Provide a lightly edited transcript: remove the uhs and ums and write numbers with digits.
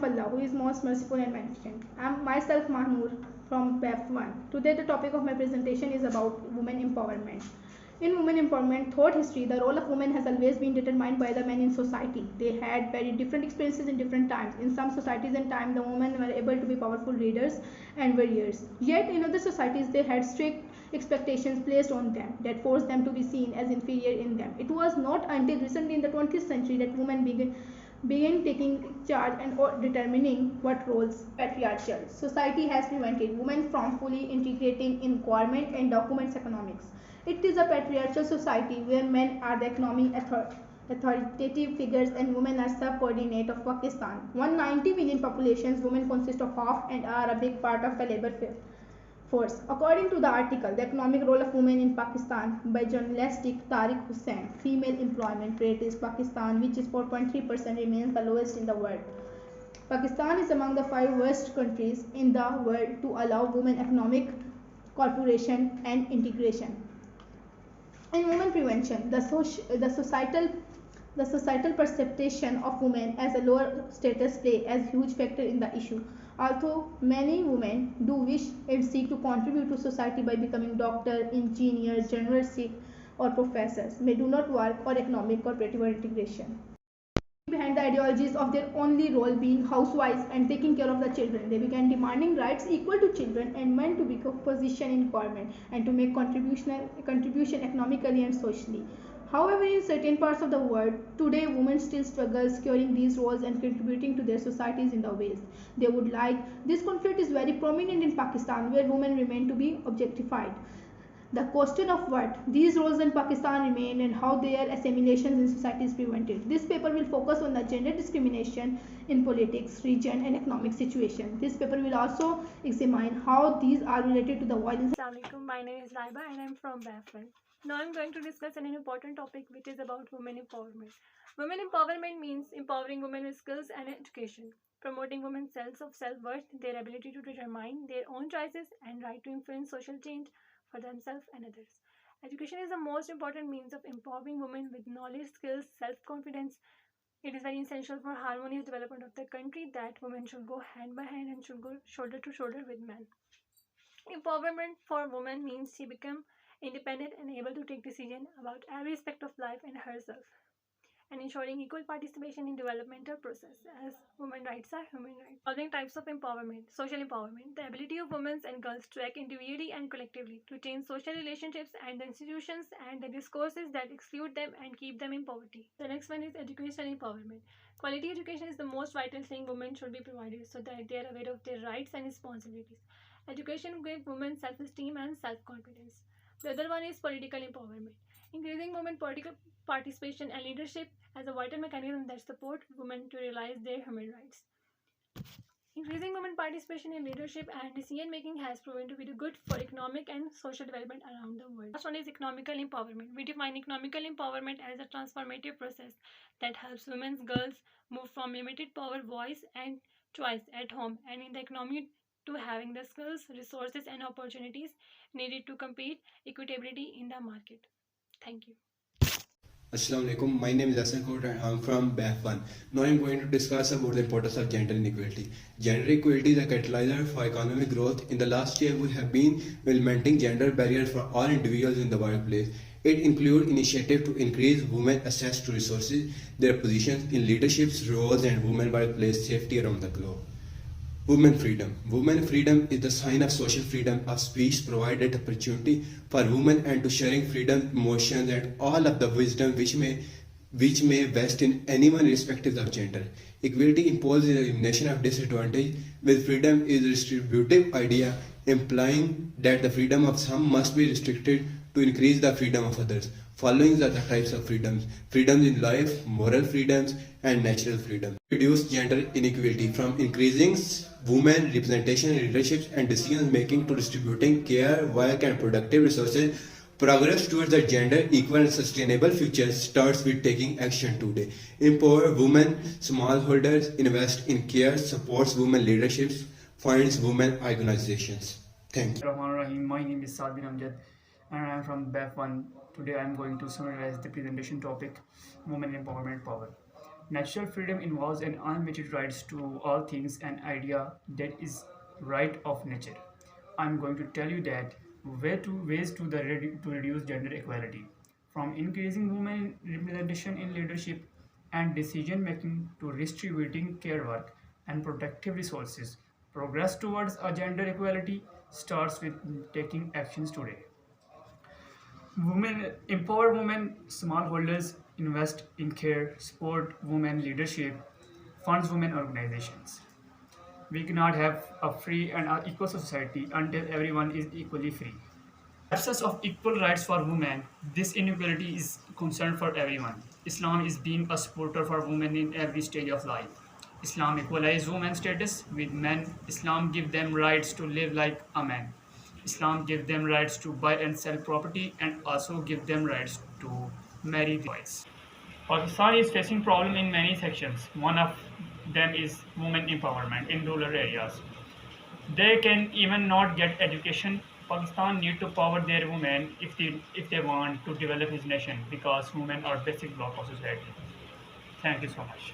of Allah, who is most merciful and beneficent. I am myself Mahnoor from BEF1. Today the topic of my presentation is about women empowerment. In women empowerment thought history, the role of women has always been determined by the men in society. They had very different experiences in different times. In some societies and time, the women were able to be powerful leaders and warriors. Yet in other societies, they had strict expectations placed on them that forced them to be seen as inferior in them. It was not until recently in the 20th century that women began taking charge and determining what roles patriarchal society has prevented women from fully integrating in government and documents economics. It is a patriarchal society where men are the economic authoritative figures and women are subordinate of Pakistan. 190 million populations, women consist of half and are a big part of the labor force. According to the article, the economic role of women in Pakistan by journalist Tariq Hussain, female employment rate is Pakistan, which is 4.3%, remains the lowest in the world. Pakistan is among the 5 worst countries in the world to allow women economic cooperation and integration. In women prevention, the societal perception of women as a lower status play as huge factor in the issue. Although many women do wish and seek to contribute to society by becoming doctor, engineer, journalist, or professors, may do not work or economic cooperative or integration behind the ideologies of their only role being housewives and taking care of the children. They began demanding rights equal to children and men to become position in government and to make contribution economically and socially. However, in certain parts of the world, today women still struggle securing these roles and contributing to their societies in the ways they would like. This conflict is very prominent in Pakistan, where women remain to be objectified. The question of what these roles in Pakistan remain and how their assimilation in society is prevented. This paper will focus on the gender discrimination in politics, region and economic situation. This paper will also examine how these are related to the violence. Assalamualaikum, my name is Laiba and I'm from BCW. Now I'm going to discuss an important topic which is about women empowerment. Women empowerment means empowering women with skills and education, promoting women's sense of self-worth, their ability to determine their own choices and right to influence social change for themselves and others. Education is the most important means of empowering women with knowledge, skills, self-confidence. It is very essential for harmonious development of the country that women should go hand by hand and should go shoulder to shoulder with men. Empowerment for women means she become independent and able to take decisions about every aspect of life and herself, and ensuring equal participation in developmental process as women rights are human rights. Following types of empowerment: social empowerment, the ability of women and girls to act individually and collectively to change social relationships and the institutions and the discourses that exclude them and keep them in poverty. The next one is educational empowerment. Quality education is the most vital thing women should be provided so that they are aware of their rights and responsibilities. Education gives women self-esteem and self-confidence. The other one is political empowerment. Increasing women political participation and leadership as a vital mechanism that support women to realize their human rights. Increasing women participation in leadership and decision making has proven to be good for economic and social development around the world. Last one is economical empowerment. We define economical empowerment as a transformative process that helps women and girls move from limited power, voice, and choice at home and in the economy to having the skills, resources, and opportunities needed to compete equitably in the market. Thank you. Assalamu alaikum. My name is Ahsan Kahoot and I'm from BCW. Now I'm going to discuss about the importance of gender inequality. Gender equality is a catalyzer for economic growth. In the last year, we have been implementing gender barriers for all individuals in the workplace. It includes initiatives to increase women access to resources, their positions in leadership roles, and women workplace safety around the globe. Women freedom. Women freedom is the sign of social freedom of speech, provided opportunity for women and to sharing freedom, emotions, and all of the wisdom which may vest in anyone irrespective of gender. Equality imposes the elimination of disadvantage, with freedom is a distributive idea implying that the freedom of some must be restricted to increase the freedom of others. Following are the types of freedoms: freedoms in life, moral freedoms, and natural freedom. Reduce gender inequality from increasing women representation in leadership and decision making to distributing care, work, and productive resources. Progress towards a gender equal and sustainable future starts with taking action today. Empower women, smallholders, invest in care, supports women leaderships, funds women organizations. Thank you. My name is Saad Bin Amjad and I am from BEF1. Today I am going to summarize the presentation topic, Women Empowerment Power. Natural freedom involves an unlimited rights to all things, an idea that is right of nature. I'm going to tell you that ways to reduce gender equality, from increasing women representation in leadership and decision making to redistributing care work and protective resources. Progress towards a gender equality starts with taking actions today. Women empower women, smallholders, invest in care, support women leadership, funds women organizations. We cannot have a free and equal society until everyone is equally free. Absence of equal rights for women, this inequality is concern for everyone. Islam is being a supporter for women in every stage of life. Islam equalizes women's status with men. Islam gives them rights to live like a man. Islam gives them rights to buy and sell property and also give them rights to marry boys. Pakistan is facing problem in many sections. One of them is women empowerment in rural areas. They can even not get education. Pakistan need to power their women if they want to develop his nation because women are basic block of society. Thank you so much.